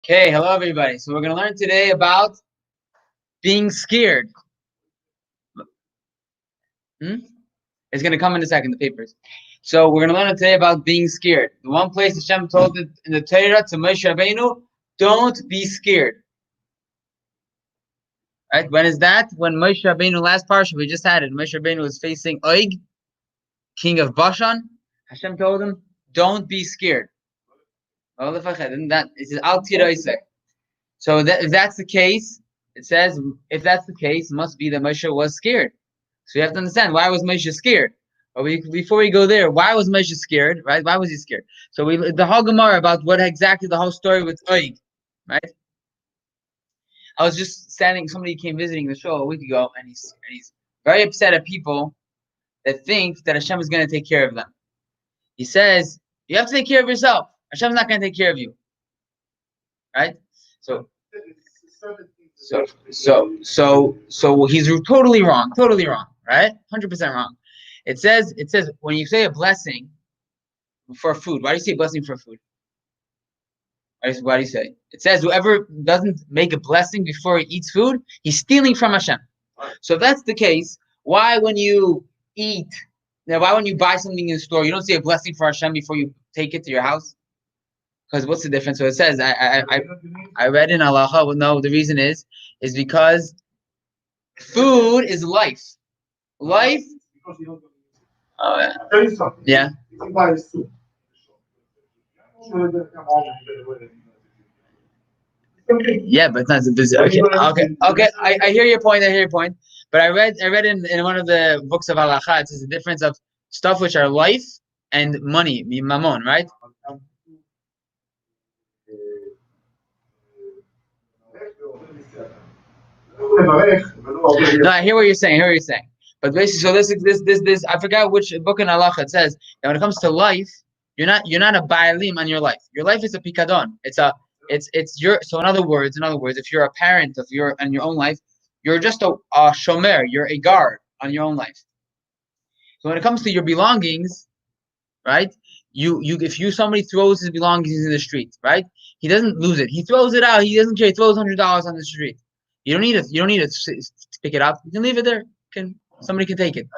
Okay, hello everybody. So we're going to learn today about being scared. It's going to come in a second, the papers. So we're going to learn today about being scared. The one place Hashem told it in the Torah to Moshe Rabbeinu, don't be scared. Right? When is that? When Moshe Rabbeinu, last parsha we just had it, Moshe Rabbeinu was facing Og, king of Bashan. Hashem told him, don't be scared. And that it says, Al Tiraiseh. So if that's the case, it says, if that's the case, it must be that Moshe was scared. So you have to understand, why was Moshe scared? But before we go there, why was Moshe scared, right? Why was he scared? So the whole Gemara about what exactly the whole story with Og, right? I was just somebody came visiting the show a week ago, and he's very upset at people that think that Hashem is going to take care of them. He says, you have to take care of yourself. Hashem's not going to take care of you. Right? So he's totally wrong, right? 100% wrong. It says when you say a blessing for food, why do you say blessing for food? Why do you say? It says whoever doesn't make a blessing before he eats food, he's stealing from Hashem. So if that's the case, why when you buy something in the store, you don't say a blessing for Hashem before you take it to your house? Because what's the difference? So it says, I read in Halacha, well, no, the reason is because food is life. Life. Oh, yeah. Tell you something. Yeah. If you buy a soup, yeah, but it's not busy. Okay. I hear your point. But I read in one of the books of Halacha, it says the difference of stuff which are life and money, mammon, right? No, I hear what you're saying. But basically, so this I forgot which book in Halacha it says that when it comes to life, you're not a ba'alim on your life. Your life is a pikadon. It's your. So in other words, if you're a parent of your own life, you're just a shomer. You're a guard on your own life. So when it comes to your belongings, right? If somebody throws his belongings in the street, right? He doesn't lose it. He throws it out. He doesn't care. He throws $100 on the street. You don't need to pick it up. You can leave it there. Somebody can take it.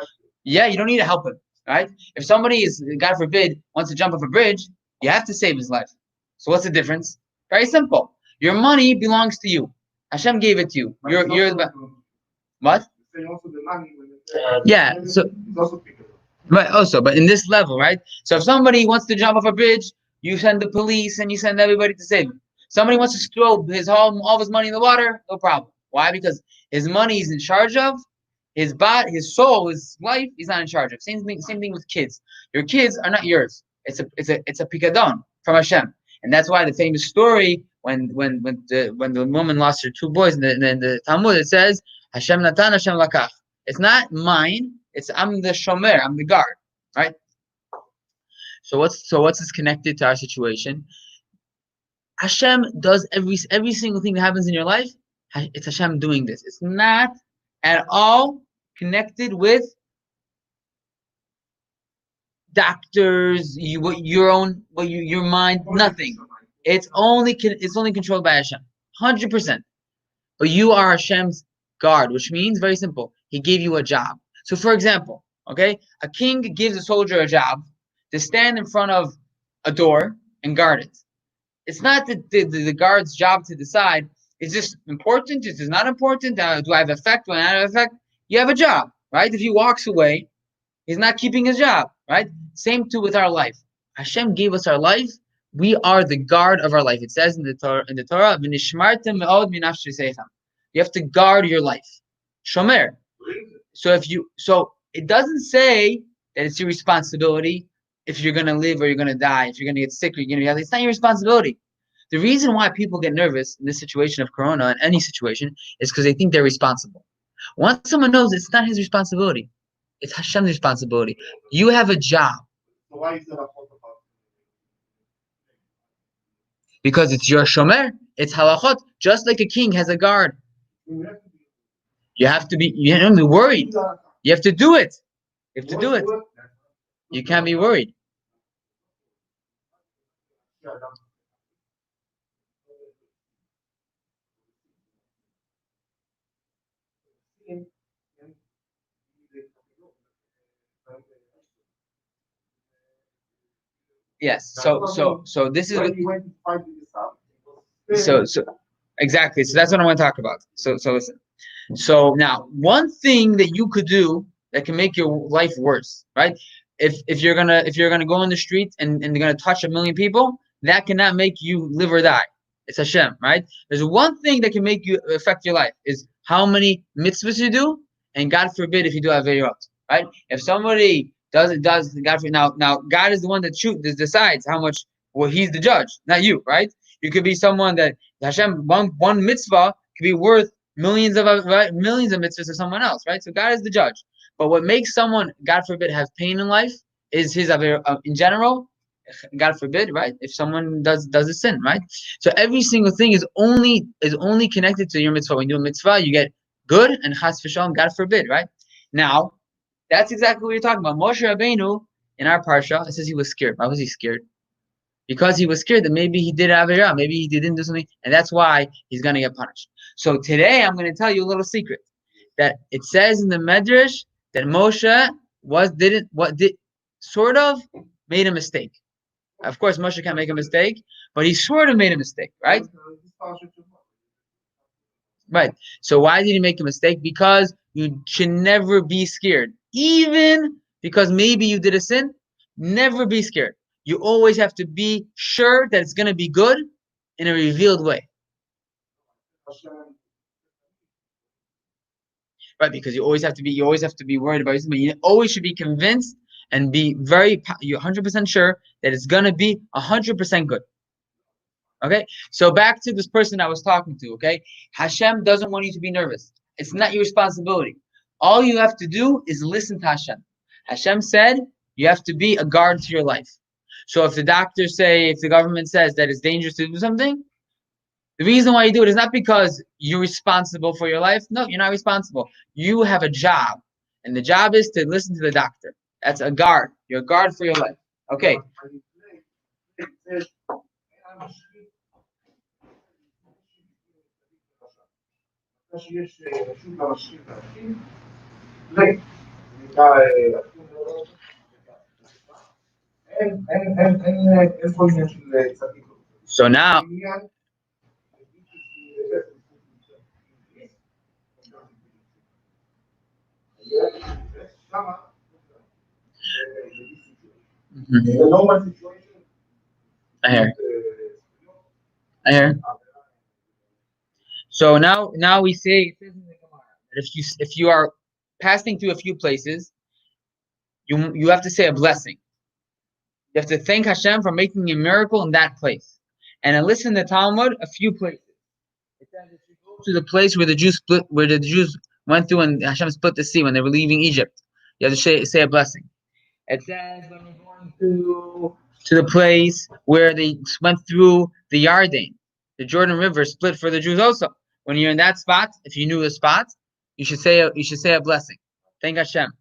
Yeah, you don't need to help him, right? If somebody is, God forbid, wants to jump off a bridge, you have to save his life. So what's the difference? Very simple. Your money belongs to you. Hashem gave it to you. You're what? Yeah. So. Right. Also, but in this level, right? So if somebody wants to jump off a bridge, you send the police and you send everybody to save him. Somebody wants to throw all of his money in the water, no problem. Why? Because his money he's in charge of, his body, his soul, his life, he's not in charge of. Same thing with kids. Your kids are not yours. It's a pikadon from Hashem, and that's why the famous story when the woman lost her 2 boys in the Talmud, it says Hashem natan, Hashem lakach. It's not mine. I'm the shomer. I'm the guard, right? So what's this connected to our situation? Hashem does every single thing that happens in your life. It's Hashem doing this. It's not at all connected with doctors, your mind, nothing. It's only controlled by Hashem, 100%. But you are Hashem's guard, which means very simple. He gave you a job. So, for example, okay, a king gives a soldier a job to stand in front of a door and guard it. It's not the guard's job to decide, is this important? Is this not important? Do I have effect? Do I not have effect? You have a job, right? If he walks away, he's not keeping his job, right? Same too with our life. Hashem gave us our life. We are the guard of our life. It says in the Torah, you have to guard your life. Shomer. So it doesn't say that it's your responsibility if you're going to live or you're going to die, if you're going to get sick or you're going to be healthy. It's not your responsibility. The reason why people get nervous in this situation of corona, in any situation, is because they think they're responsible. Once someone knows it's not his responsibility, it's Hashem's responsibility. You have a job. Why is that a photo? Because it's your shomer, it's halachot, just like a king has a guard. You have to be worried. You have to do it. You can't be worried. Yes. So this is when what. he went to fight with the son. So exactly. So that's what I want to talk about. So listen. So now, one thing that you could do that can make your life worse, right? If you're gonna go in the street and they're gonna touch 1,000,000 people, that cannot make you live or die. It's Hashem, right? There's one thing that can make you affect your life is how many mitzvahs you do, and God forbid if you do averot, right? If somebody does God forbid, now God is the one that decides how much. Well, He's the judge, not you, right? You could be someone that Hashem one mitzvah could be worth millions of mitzvahs to someone else, right? So God is the judge. But what makes someone, God forbid, have pain in life is his in general. God forbid, right? If someone does a sin, right? So every single thing is only connected to your mitzvah. When you do a mitzvah, you get good, and chas v'shalom, God forbid, right? Now, that's exactly what you're talking about. Moshe Rabbeinu in our parsha, it says he was scared. Why was he scared? Because he was scared that maybe he did averah, maybe he didn't do something, and that's why he's gonna get punished. So today I'm gonna tell you a little secret that it says in the Medrash that Moshe sort of made a mistake. Of course, Moshe can't make a mistake, but he sort of made a mistake, right? Right. So why did he make a mistake? Because you should never be scared, even because maybe you did a sin. Never be scared. You always have to be sure that it's going to be good in a revealed way. Right, because you always have to be worried about something. You always should be convinced and be you're 100% sure that it's going to be 100% good. Okay? So back to this person I was talking to, okay? Hashem doesn't want you to be nervous. It's not your responsibility. All you have to do is listen to Hashem. Hashem said you have to be a guard to your life. So if the government says that it's dangerous to do something, the reason why you do it is not because you're responsible for your life. No, you're not responsible. You have a job, and the job is to listen to the doctor. That's a guard. You're a guard for your life. Okay. So now, I hear. So now we say it says in the Gemara that if you are passing through a few places, you have to say a blessing. You have to thank Hashem for making a miracle in that place. And then listen to Talmud, a few places. It says if you go to the place where the Jews went through and Hashem split the sea when they were leaving Egypt, you have to say a blessing. It says when we're going to the place where they went through the Yarden, the Jordan River split for the Jews also. When you're in that spot, if you knew the spot, you should say a blessing. Thank Hashem.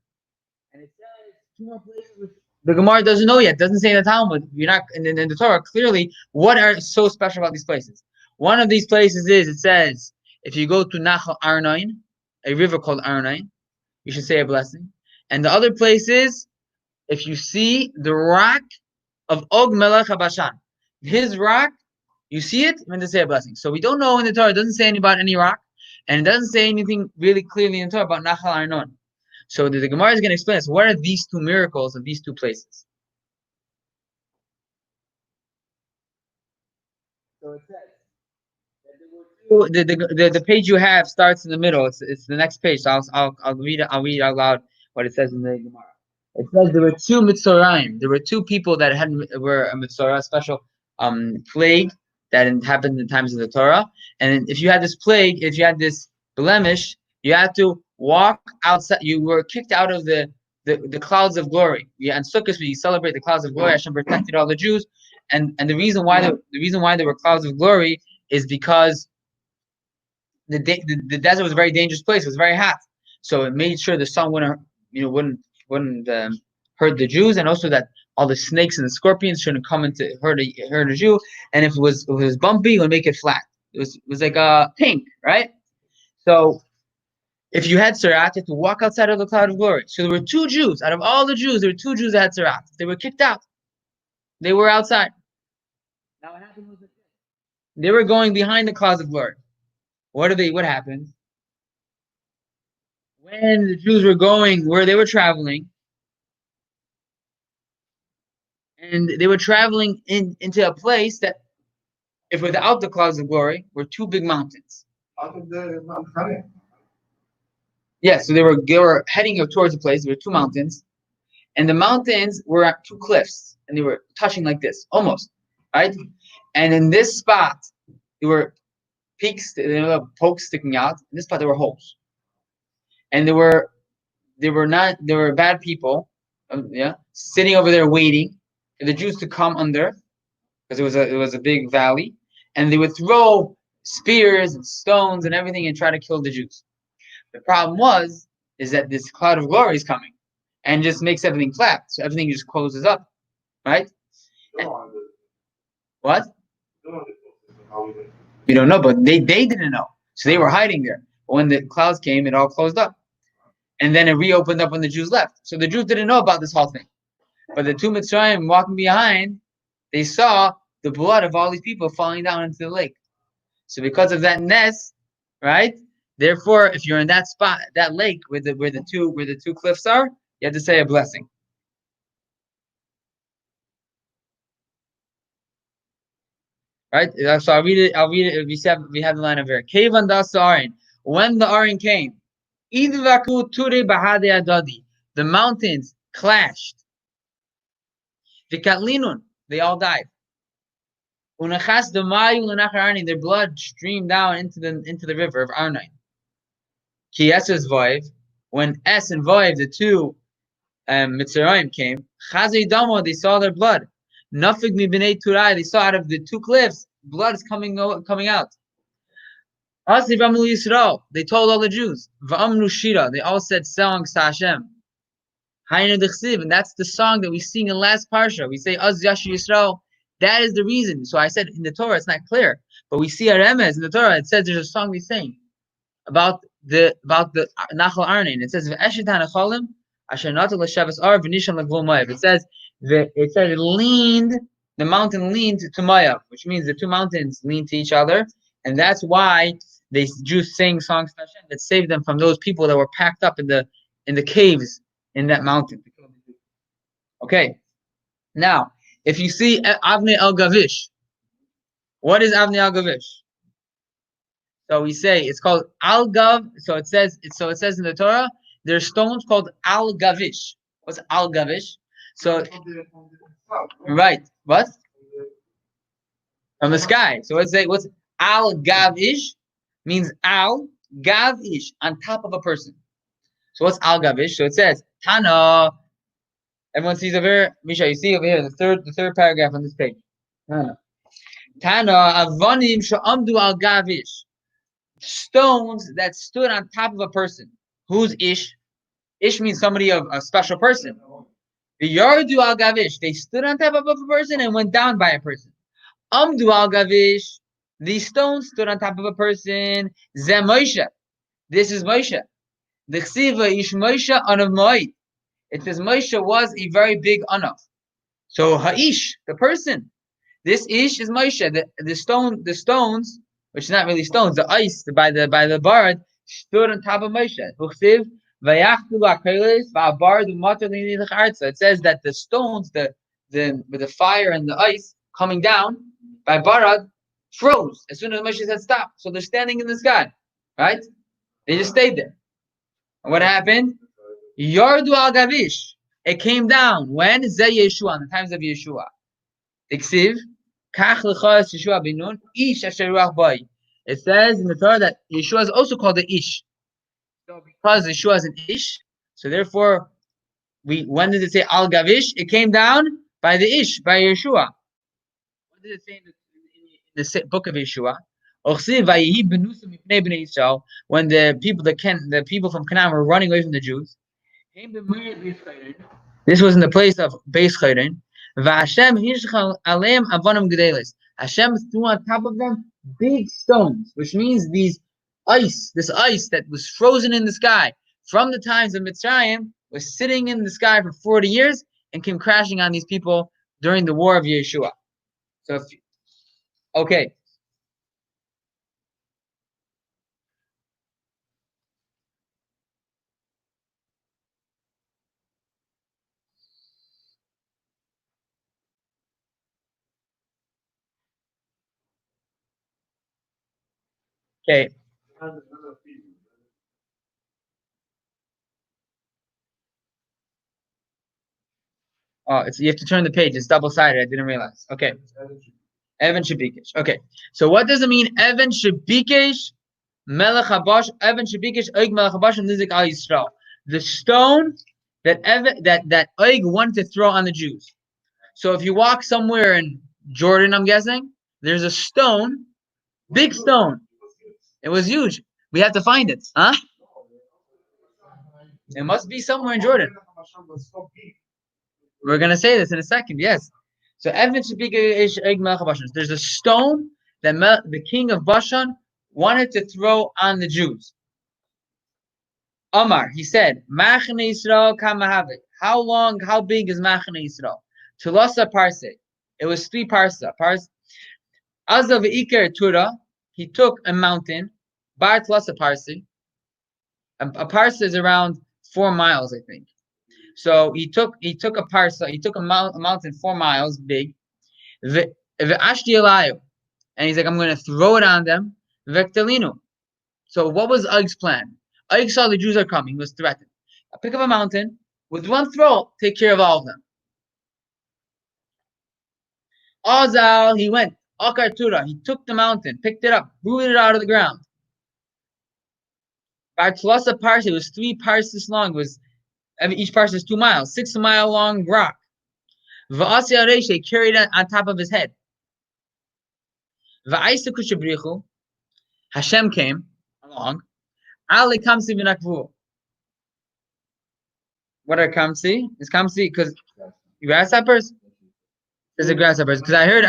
And it says two more places the Gemara doesn't know yet. It doesn't say in the Talmud. You're not in the Torah clearly. What are so special about these places? One of these places is it says if you go to Nachal Arnoin, a river called Arnoin, you should say a blessing. And the other place is if you see the rock of Og Melech HaBashan, his rock, you see it, you're going to say a blessing. So we don't know in the Torah. It doesn't say anything about any rock, and it doesn't say anything really clearly in the Torah about Nachal Arnon. So the Gemara is going to explain us what are these two miracles of these two places. So it says the page you have starts in the middle. It's the next page. So I'll read out loud what it says in the Gemara. It says there were two Mitzoraim. There were two people that were a Mitzorah, special plague that happened in the times of the Torah. And if you had this plague, if you had this blemish, you had to walk outside. You were kicked out of the clouds of glory. And Sukkot, we celebrate the clouds of glory. Hashem protected all the Jews, and the reason why there were clouds of glory is because the desert was a very dangerous place. It was very hot, so it made sure the sun wouldn't hurt the Jews, and also that all the snakes and the scorpions shouldn't come into hurt a Jew. And if it was bumpy, it would make it flat. It was like a pink, right? So if you had Sarat, you had to walk outside of the cloud of glory. So there were two Jews. Out of all the Jews, there were two Jews that had Sarat. They were kicked out. They were outside. Now what happened was they were going behind the clouds of glory. What happened? When the Jews were going where they were traveling, and they were traveling into a place that, if without the clouds of glory, were two big mountains. Out of the Mount Harim. Yeah, so they were heading towards a place. There were two mountains, and the mountains were at two cliffs, and they were touching like this, almost, right? And in this spot, there were peaks, there were pokes sticking out. In this spot, there were holes, and there were bad people, sitting over there waiting for the Jews to come under, because it was a big valley, and they would throw spears and stones and everything and try to kill the Jews. The problem is that this cloud of glory is coming and just makes everything flat. So everything just closes up, right? What? We don't know, but they didn't know. So they were hiding there. But when the clouds came, it all closed up. And then it reopened up when the Jews left. So the Jews didn't know about this whole thing. But the two Mitzrayim walking behind, they saw the blood of all these people falling down into the lake. So because of that nest, right? Therefore, if you're in that spot, that lake where the two cliffs are, you have to say a blessing. Right? So I'll read it. We have the line over here. Kevan das Arin. When the Arin came, the mountains clashed. They all died. Their blood streamed down into the river of Arnon. When Es and Voiv, the two Mitzrayim came, they saw their blood. They saw out of the two cliffs, blood is coming out. They told all the Jews. They all said songs to Hashem. And that's the song that we sing in last parsha. We say Az Yashu Yisrael. That is the reason. So I said in the Torah it's not clear, but we see our Remez in the Torah. It says there's a song we sing about the Nachal Arnon. It says it leaned. The mountain leaned to Moab, which means the two mountains leaned to each other, and that's why they Jews sing songs to Hashem that saved them from those people that were packed up in the caves in that mountain. Okay, now if you see Avnei El Gavish, what is Avnei El Gavish? So we say it's called Al Gav. So it says in the Torah there's stones called Al Gavish. What's Al Gavish? So right, what? From the sky. So let's say what's Al Gavish means Al Gavish, on top of a person. So what's Al Gavish? So it says Tana. Everyone sees over here. Misha, you see over here the third paragraph on this page. Tana Avonim Sha'amdu Al Gavish. Stones that stood on top of a person. Who's Ish? Ish means somebody of a special person. The Yardu Al Gavish. They stood on top of a person and went down by a person. Amdu Al Gavish. These stones stood on top of a person. Zeh Moshe. This is Moshe. The Chsiva Ish Moshe Anav Moed. It says Moshe was a very big Anav. So Ha'ish, the person. This Ish is Moshe. The stones, which is not really stones, the ice by the bard stood on top of Moshe. It says that the stones, with the fire and the ice coming down by Barad, froze as soon as Moshe said stop. So they're standing in the sky, right? They just stayed there. And what happened? Yardu al Gavish. It came down when Zeh Yeshua, in the times of Yeshua. Iksiv Kach Lechas Yeshua Binun Ish Asher Ruach Bai. It says in the Torah that Yeshua is also called the Ish. So because Yeshua is an Ish, so therefore when did it say Al Gavish? It came down by the Ish, by Yeshua. What did it say in the book of Yeshua? When the people from Canaan were running away from the Jews, this was in the place of Beis Chayrin. Hashem threw on top of them big stones, which means this ice that was frozen in the sky from the times of Mitzrayim was sitting in the sky for 40 years and came crashing on these people during the war of Yeshua. So if okay. Okay. Oh, you have to turn the page. It's double-sided. I didn't realize. Okay. Evan Shabikesh. Okay. So what does it mean? Evan Shabikesh, Melech Habash, Evan Shabikesh, Oig Melech Habash, and Nizik Al Yisrael. The stone that that Oig wanted to throw on the Jews. So if you walk somewhere in Jordan, I'm guessing, there's a stone, big stone. It was huge. We have to find it. Huh? It must be somewhere in Jordan. We're going to say this in a second, yes. So there's a stone that the king of Bashan wanted to throw on the Jews. Omar, he said, Machane Yisrael kamahave. How big is Machane Yisrael? Tulasa parse. It was 3 parsa. Azav Iker Tura, he took a mountain, Bar Tulasa parse. A parsa is around 4 miles, I think. So he took a parsa, he took a mountain 4 miles big, and he's like, I'm going to throw it on them. So what was Ug's plan? Ug saw the Jews are coming. He was threatened. I pick up a mountain, with one throw, take care of all of them. Azal, he went. Akartura, he took the mountain, picked it up, rooted it out of the ground. Bartlasa parsa, it was 3 parses long. It was each parsa is 2 miles, 6-mile long rock. Va'asya Reshe carried it on top of his head. Va'aisa kushabrichu, Hashem came along. Ali kamsi v'nakvu. What are kamsi? Is kamsi because grasshoppers? There's a grasshoppers because I heard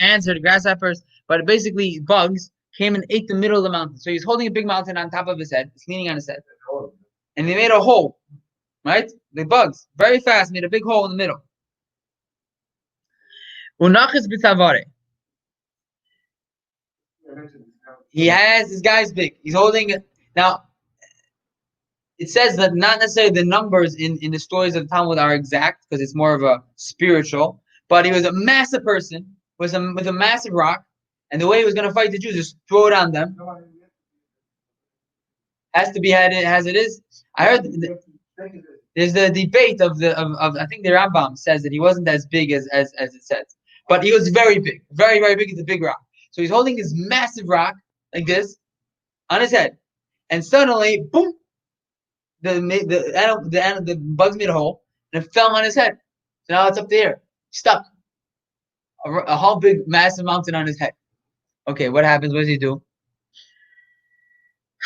ants, heard grasshoppers, but basically bugs came and ate the middle of the mountain. So he's holding a big mountain on top of his head. It's leaning on his head, and they made a hole. Right? The bugs very fast made a big hole in the middle. Unachis b'tavare. He has this guy's big. He's holding it now. It says that not necessarily the numbers in the stories of the Talmud are exact because it's more of a spiritual. But he was a massive person with a massive rock, and the way he was going to fight the Jews is throw it on them. Has to be as it is. I heard there's the debate of I think the Rambam says that he wasn't as big as it says, but he was very big, very very big. It's a big rock. So he's holding this massive rock like this on his head, and suddenly, boom! The bugs made a hole and it fell on his head. So now it's up there, stuck. A whole big, massive mountain on his head. Okay, what happens? What does he do?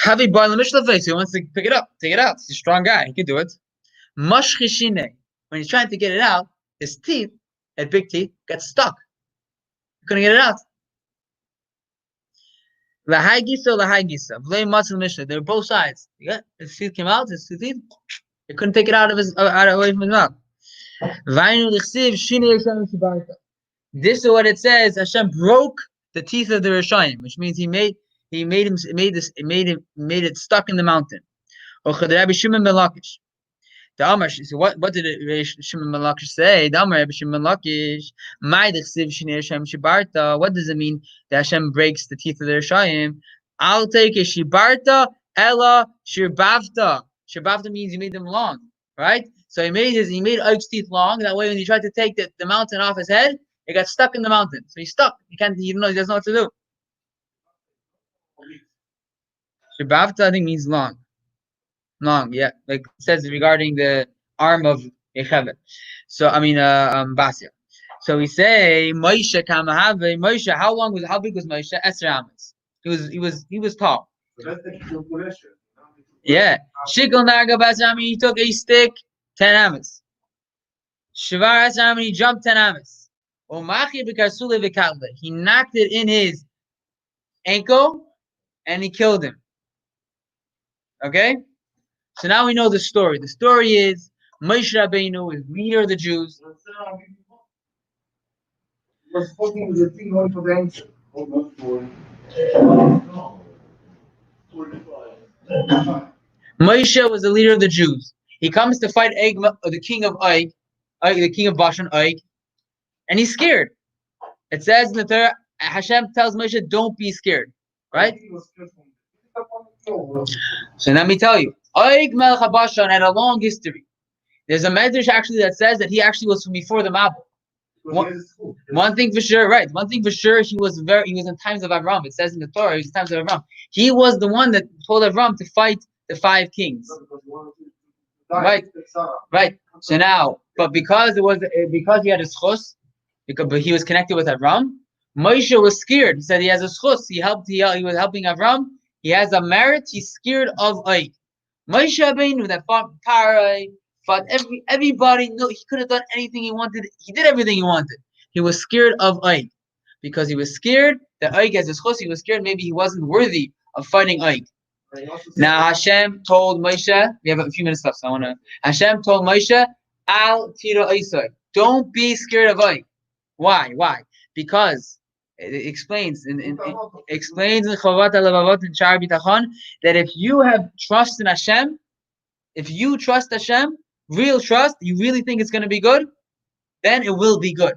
Havi bar face. He wants to pick it up, take it out. He's a strong guy. He can do it. Mashchishine. When he's trying to get it out, his teeth, that big teeth, got stuck. He couldn't get it out. Lahai Gisa. They were both sides. Yeah, his teeth came out. His teeth. He couldn't take it out of away from his mouth. This is what it says. Hashem broke the teeth of the Rishayim, which means he made it stuck in the mountain. Rabbi Shimon ben Lakish. The Amar, so what did Rabbi Shimon ben Lakish say? The Amar Rabbi Shimon ben Lakish, what does it mean that Hashem breaks the teeth of the Rishayim? I'll take a shibarta ella shirbavta. Shirbavta means he made them long, right? So he made Og's teeth long. That way, when he tried to take the mountain off his head, it got stuck in the mountain. So he's stuck. He doesn't know what to do. Shirbavta, I think, means long. Long, yeah. Like it says regarding the arm of Yecheved. So, Basia. So we say, Moshe Kamahave. Moshe, how big was Moshe? Esser Amas. He was tall. Yeah. Shikol Naga Basami, he took a stick, 10 Amas. Shivar Asami, he jumped 10 Amas. Omachi Bikarsule Vikatle. He knocked it in his ankle and he killed him. Okay? So now we know the story. The story is Moshe Rabbeinu is leader of the Jews. was talking with the thing going for the answer. Moshe was the leader of the Jews. He comes to fight the king of the king of Bashan, and he's scared. It says in the Torah, Hashem tells Moshe, "Don't be scared." Right? So let me tell you, Melech Bashan had a long history. There's a medrash actually that says that he actually was from before the Mabul. One thing for sure, right? One thing for sure, he was in times of Avram. It says in the Torah, he was in times of Avram. He was the one that told Avram to fight the 5 kings. Right. So now, but because he had a schus, but he was connected with Avram, Moshe was scared. He said he has a schus. He was helping Avram. He has a merit. He's scared of Moshe Rabbeinu that fought Parai. But everybody knew he could have done anything he wanted. He did everything he wanted. He was scared of Ike because he was scared that Ike has his chus. He was scared maybe he wasn't worthy of fighting Ike. Now Hashem told Moshe, we have a few minutes left, so Hashem told Moshe, Al tira Isai, don't be scared of Ike. Why? Because it explains in Chabad Chayil in Sha'ar Bitachon that if you have trust in Hashem, if you trust Hashem, real trust, you really think it's going to be good, then it will be good.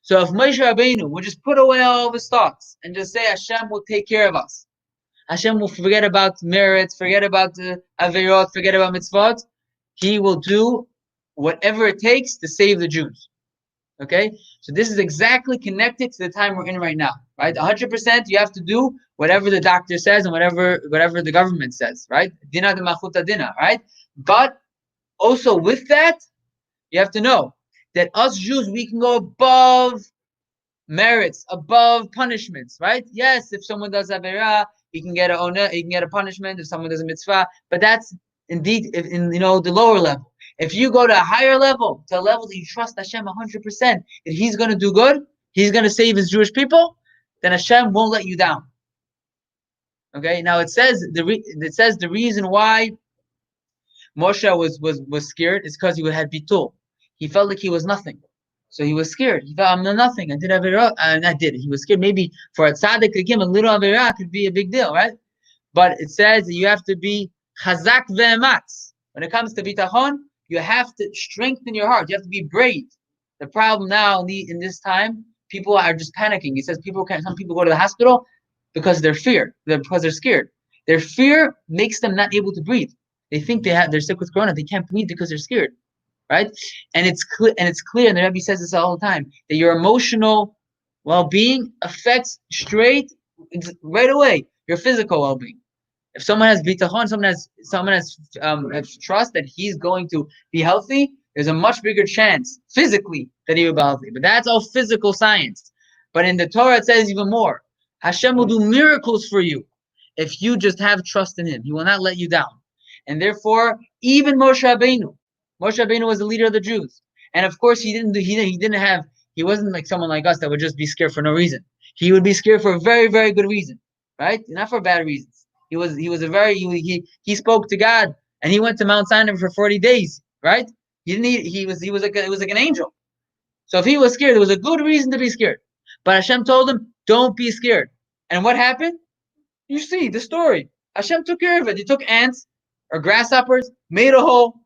So if Moshe Rabbeinu would just put away all of his thoughts and just say Hashem will take care of us, Hashem will forget about merits, forget about the averot, forget about mitzvot, he will do whatever it takes to save the Jews. Okay? So this is exactly connected to the time we're in right now. Right? 100% you have to do whatever the doctor says and whatever the government says. Right? Dina de machuta dina. Right? But also with that, you have to know that us Jews, we can go above merits, above punishments, right? Yes, if someone does Averah, he can get a punishment. If someone does a mitzvah, but that's indeed in the lower level. If you go to a higher level, to a level that you trust Hashem 100%, that He's going to do good, He's going to save His Jewish people, then Hashem won't let you down. Okay. Now it says the reason why Moshe was scared is because he had bitul. He felt like he was nothing. So he was scared. He thought, I'm nothing. I did Averah, and I did it. He was scared. Maybe for a tzaddik like him, a little Averah could be a big deal, right? But it says that you have to be chazak ve'ematz. When it comes to bitachon, you have to strengthen your heart. You have to be brave. The problem now in this time, people are just panicking. He says some people go to the hospital because they're scared. Their fear makes them not able to breathe. They think they're sick with corona. They can't breathe because they're scared, right? And it's clear. And the Rebbe says this all the time, that your emotional well-being affects right away your physical well-being. If someone has bitachon, someone has trust that he's going to be healthy, there's a much bigger chance physically that he will be healthy. But that's all physical science. But in the Torah it says even more. Hashem will do miracles for you if you just have trust in Him. He will not let you down. And therefore, even Moshe Rabbeinu was the leader of the Jews. And of course, he wasn't like someone like us that would just be scared for no reason. He would be scared for a very, very good reason, right? Not for bad reasons. He spoke to God, and he went to Mount Sinai for 40 days, right? It was like an angel. So if he was scared, there was a good reason to be scared. But Hashem told him, don't be scared. And what happened? You see the story. Hashem took care of it. He took ants or grasshoppers, made a hole.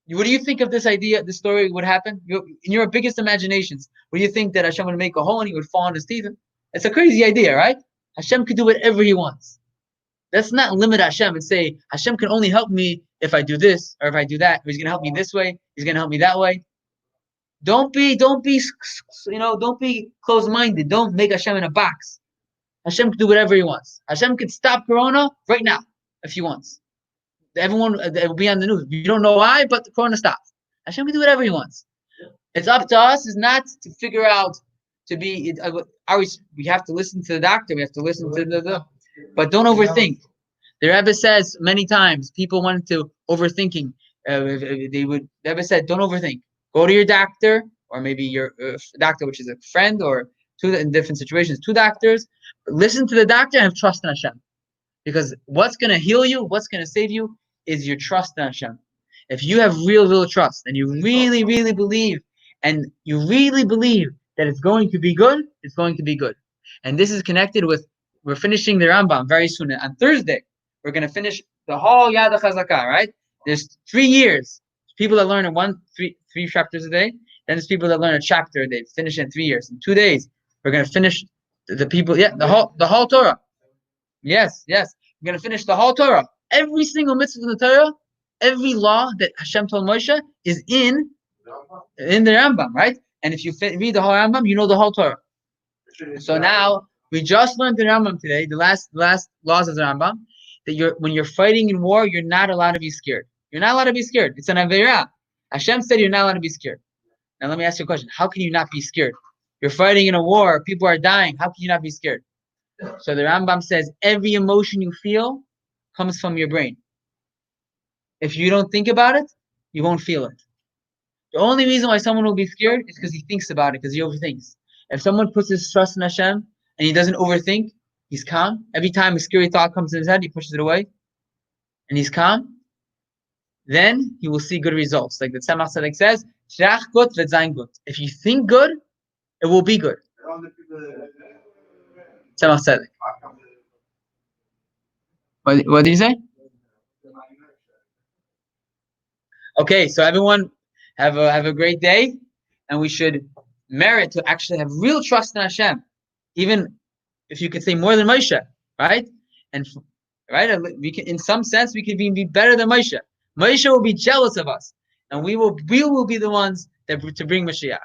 What do you think of this idea, this story would happen? In your biggest imaginations, what do you think that Hashem would make a hole and he would fall on his teeth? It's a crazy idea, right? Hashem could do whatever he wants. Let's not limit Hashem and say, Hashem can only help me if I do this or if I do that. Or He's going to help me this way. He's going to help me that way. Don't be closed-minded. Don't make Hashem in a box. Hashem can do whatever he wants. Hashem can stop Corona right now if he wants. Everyone will be on the news. You don't know why, but the Corona stops. Hashem can do whatever he wants. It's up to us is not to figure out we have to listen to the doctor. We have to listen to but don't overthink. The Rebbe says many times people went to overthinking. The Rebbe said, don't overthink. Go to your doctor, or maybe your doctor, which is a friend, or in different situations, 2 doctors. Listen to the doctor and have trust in Hashem. Because what's going to heal you, what's going to save you, is your trust in Hashem. If you have real trust, and you really, really believe, that it's going to be good, it's going to be good. And this is connected with, we're finishing the Rambam very soon. On Thursday, we're going to finish the whole Yad HaChazakah, right? There's 3 years. People that learn three chapters a day. Then there's people that learn a chapter a day, finish in 3 years. In 2 days, we're going to finish the people, the whole Torah. Yes. We're going to finish the whole Torah. Every single mitzvah in the Torah, every law that Hashem told Moshe is in the Rambam, right? And if you read the whole Rambam, you know the whole Torah. So now, we just learned the Rambam today, the last laws of the Rambam, that when you're fighting in war, you're not allowed to be scared. You're not allowed to be scared. It's an Aveirah. Hashem said you're not allowed to be scared. Now let me ask you a question. How can you not be scared? You're fighting in a war, people are dying. How can you not be scared? So the Rambam says every emotion you feel comes from your brain. If you don't think about it, you won't feel it. The only reason why someone will be scared is because he thinks about it, because he overthinks. If someone puts his trust in Hashem and he doesn't overthink, he's calm. Every time a scary thought comes in his head, he pushes it away and he's calm. Then he will see good results. Like the Tzemach Tzedek says, if you think good, it will be good. Tzemach Tzedek. What did you say? Okay, so everyone have a great day, and we should merit to actually have real trust in Hashem, even if you could say more than Moshe, right? And right, we can, in some sense, we could even be better than Moshe. Moshe will be jealous of us, and we will be the ones that to bring Mashiach.